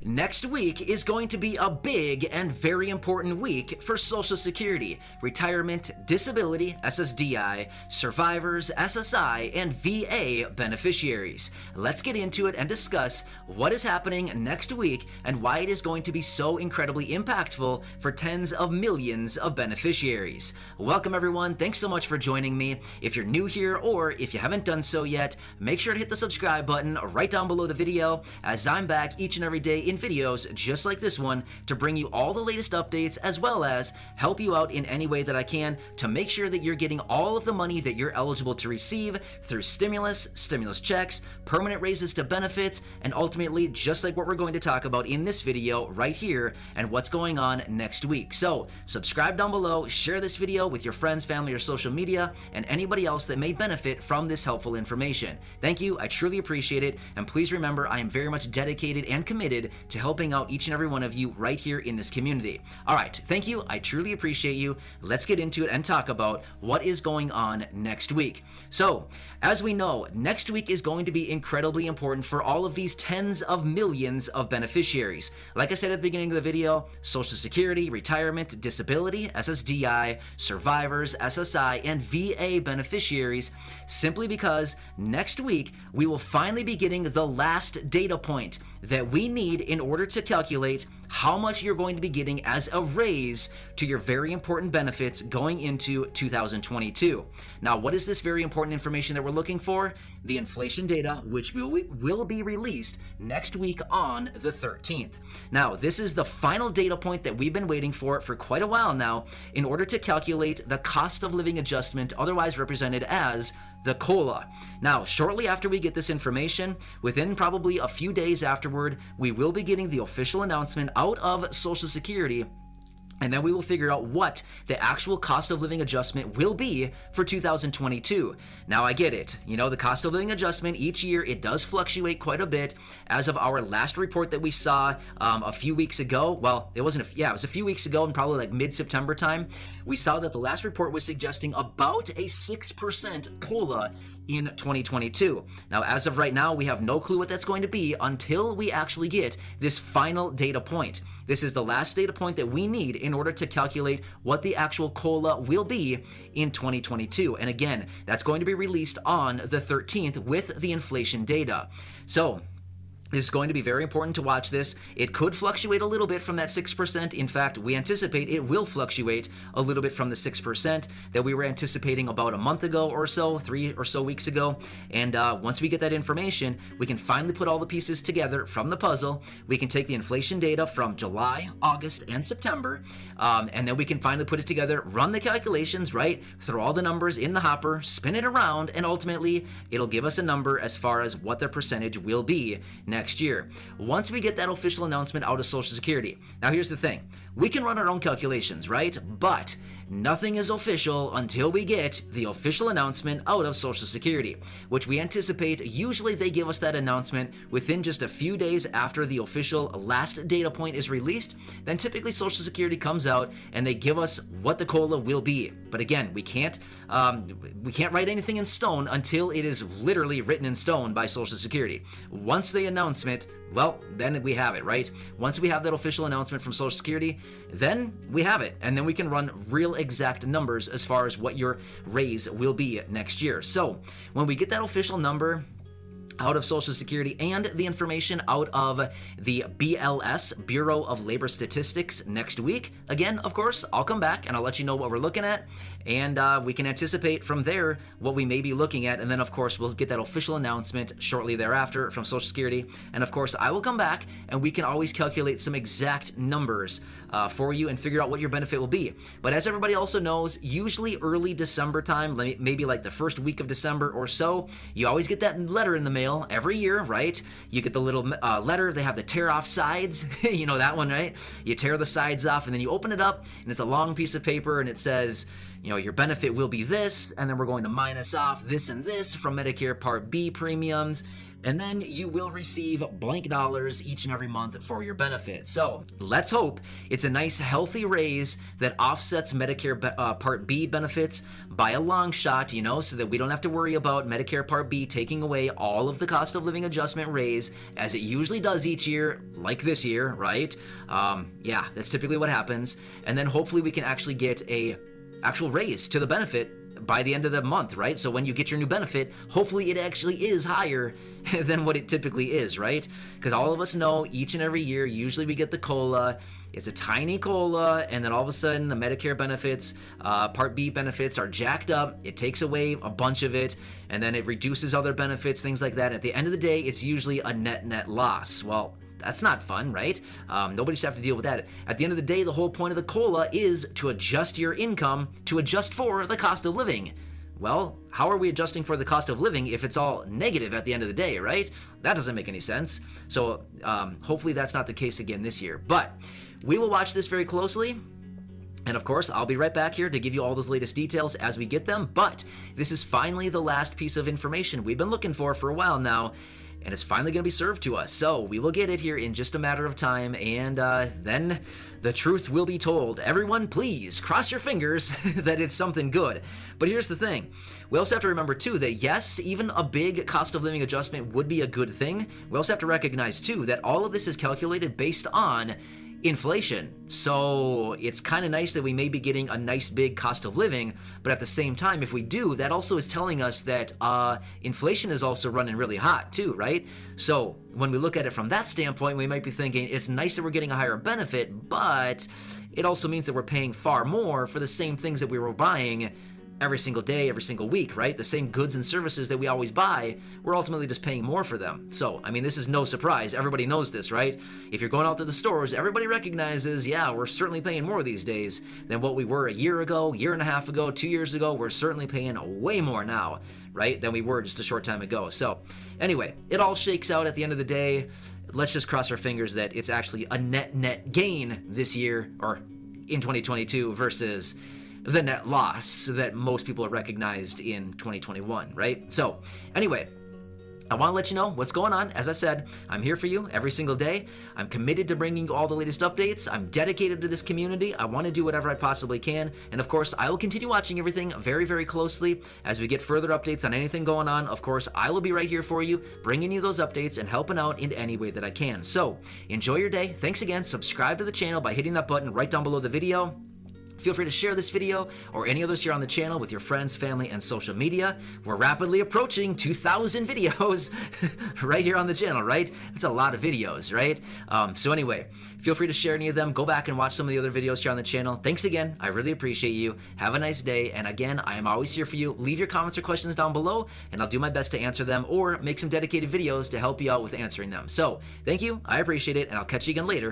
Next week is going to be a big and very important week for Social Security, retirement, disability, SSDI, survivors, SSI, and VA beneficiaries. Let's get into it and discuss what is happening next week and why it is going to be so incredibly impactful for tens of millions of beneficiaries. Welcome everyone, thanks so much for joining me. If you're new here or if you haven't done so yet, make sure to hit the subscribe button right down below the video, as I'm back each and every day in videos just like this one to bring you all the latest updates, as well as help you out in any way that I can to make sure that you're getting all of the money that you're eligible to receive through stimulus checks, permanent raises to benefits, and ultimately just like what we're going to talk about in this video right here and what's going on next week. So subscribe down below, share this video with your friends, family, or social media, and anybody else that may benefit from this helpful information. Thank you, I truly appreciate it, and please remember I am very much dedicated and committed to helping out each and every one of you right here in this community. All right, thank you, I truly appreciate you. Let's get into it and talk about what is going on next week. So, as we know, next week is going to be incredibly important for all of these tens of millions of beneficiaries. Like I said at the beginning of the video, Social Security, retirement, disability, SSDI, survivors, SSI, and VA beneficiaries, simply because next week we will finally be getting the last data point that we need in order to calculate how much you're going to be getting as a raise to your very important benefits going into 2022. Now, what is this very important information that we're looking for? The inflation data, which will be released next week on the 13th. Now, this is the final data point that we've been waiting for quite a while now in order to calculate the cost of living adjustment, otherwise represented as the COLA. Now, shortly after we get this information, within probably a few days afterward, we will be getting the official announcement out of Social Security, and then we will figure out what the actual cost of living adjustment will be for 2022. Now, I get it. You know, the cost of living adjustment each year, it does fluctuate quite a bit. As of our last report that we saw a few weeks ago, well, it was a few weeks ago, and probably like mid-September time, we saw that the last report was suggesting about a 6% COLA in 2022. Now, as of right now, we have no clue what that's going to be until we actually get this final data point. This is the last data point that we need in order to calculate what the actual COLA will be in 2022. And again, that's going to be released on the 13th with the inflation data. So, this is going to be very important to watch this. It could fluctuate a little bit from that 6%. In fact, we anticipate it will fluctuate a little bit from the 6% that we were anticipating about a month ago or so, 3 or so weeks ago. And once we get that information, we can finally put all the pieces together from the puzzle. We can take the inflation data from July, August, and September, and then we can finally put it together, run the calculations, right? Throw all the numbers in the hopper, spin it around, and ultimately, it'll give us a number as far as what the percentage will be next year. Once we get that official announcement out of Social Security. Now, here's the thing. We can run our own calculations, right? But nothing is official until we get the official announcement out of Social Security, which we anticipate usually they give us that announcement within just a few days after the official last data point is released. Then typically Social Security comes out and they give us what the COLA will be. But again, we can't write anything in stone until it is literally written in stone by Social Security. Once they announce it, well, then we have it, right? Once we have that official announcement from Social Security, then we have it, and then we can run real exact numbers as far as what your raise will be next year. So when we get that official number out of Social Security and the information out of the BLS, Bureau of Labor Statistics, next week, again, of course, I'll come back and I'll let you know what we're looking at, and we can anticipate from there what we may be looking at, and then, of course, we'll get that official announcement shortly thereafter from Social Security, and, of course, I will come back, and we can always calculate some exact numbers for you and figure out what your benefit will be. But as everybody also knows, usually early December time, maybe like the first week of December or so, you always get that letter in the mail every year, right? You get the little letter, they have the tear off sides, you know that one, right? You tear the sides off and then you open it up and it's a long piece of paper and it says, you know, your benefit will be this, and then we're going to minus off this and this from Medicare Part B premiums. and then you will receive blank dollars each and every month for your benefit. So let's hope it's a nice healthy raise that offsets Medicare Part B benefits by a long shot, so that we don't have to worry about Medicare Part B taking away all of the cost of living adjustment raise as it usually does each year, like this year, right? Yeah, that's typically what happens. And then hopefully we can actually get a actual raise to the benefit by the end of the month, right? So when you get your new benefit, hopefully it actually is higher than what it typically is, right? Because all of us know each and every year, usually we get the COLA. It's a tiny COLA, and then all of a sudden the Medicare benefits, Part B benefits are jacked up. It takes away a bunch of it, and then it reduces other benefits, things like that. At the end of the day, it's usually a net loss. Well, that's not fun, right? Nobody should have to deal with that. At the end of the day, the whole point of the COLA is to adjust your income to adjust for the cost of living. Well, how are we adjusting for the cost of living if it's all negative at the end of the day, right? That doesn't make any sense. So hopefully that's not the case again this year. But we will watch this very closely. And of course, I'll be right back here to give you all those latest details as we get them. But this is finally the last piece of information we've been looking for a while now. And it's finally going to be served to us. So we will get it here in just a matter of time, and then the truth will be told. Everyone, please cross your fingers that it's something good. But here's the thing. We also have to remember, too, that yes, even a big cost of living adjustment would be a good thing. We also have to recognize, too, that all of this is calculated based on inflation. So it's kind of nice that we may be getting a nice big cost of living, but at the same time, if we do, that also is telling us that inflation is also running really hot too, right? So when we look at it from that standpoint, we might be thinking it's nice that we're getting a higher benefit, but it also means that we're paying far more for the same things that we were buying every single day, every single week, right? The same goods and services that we always buy, we're ultimately just paying more for them. So, I mean, this is no surprise. Everybody knows this, right? If you're going out to the stores, everybody recognizes, yeah, we're certainly paying more these days than what we were a year ago, year and a half ago, 2 years ago. We're certainly paying way more now, right, than we were just a short time ago. So, anyway, it all shakes out at the end of the day. Let's just cross our fingers that it's actually a net gain this year, or in 2022, versus the net loss that most people have recognized in 2021, right? So anyway, I want to let you know what's going on. As I said, I'm here for you every single day. I'm committed to bringing you all the latest updates. I'm dedicated to this community. I want to do whatever I possibly can. And of course, I will continue watching everything very, very closely as we get further updates on anything going on. Of course, I will be right here for you, bringing you those updates and helping out in any way that I can. So enjoy your day. Thanks again. Subscribe to the channel by hitting that button right down below the video. Feel free to share this video or any others here on the channel with your friends, family, and social media. We're rapidly approaching 2,000 videos right here on the channel, right? That's a lot of videos, right? So anyway, feel free to share any of them. Go back and watch some of the other videos here on the channel. Thanks again. I really appreciate you. Have a nice day. And again, I am always here for you. Leave your comments or questions down below, and I'll do my best to answer them or make some dedicated videos to help you out with answering them. So thank you. I appreciate it, and I'll catch you again later.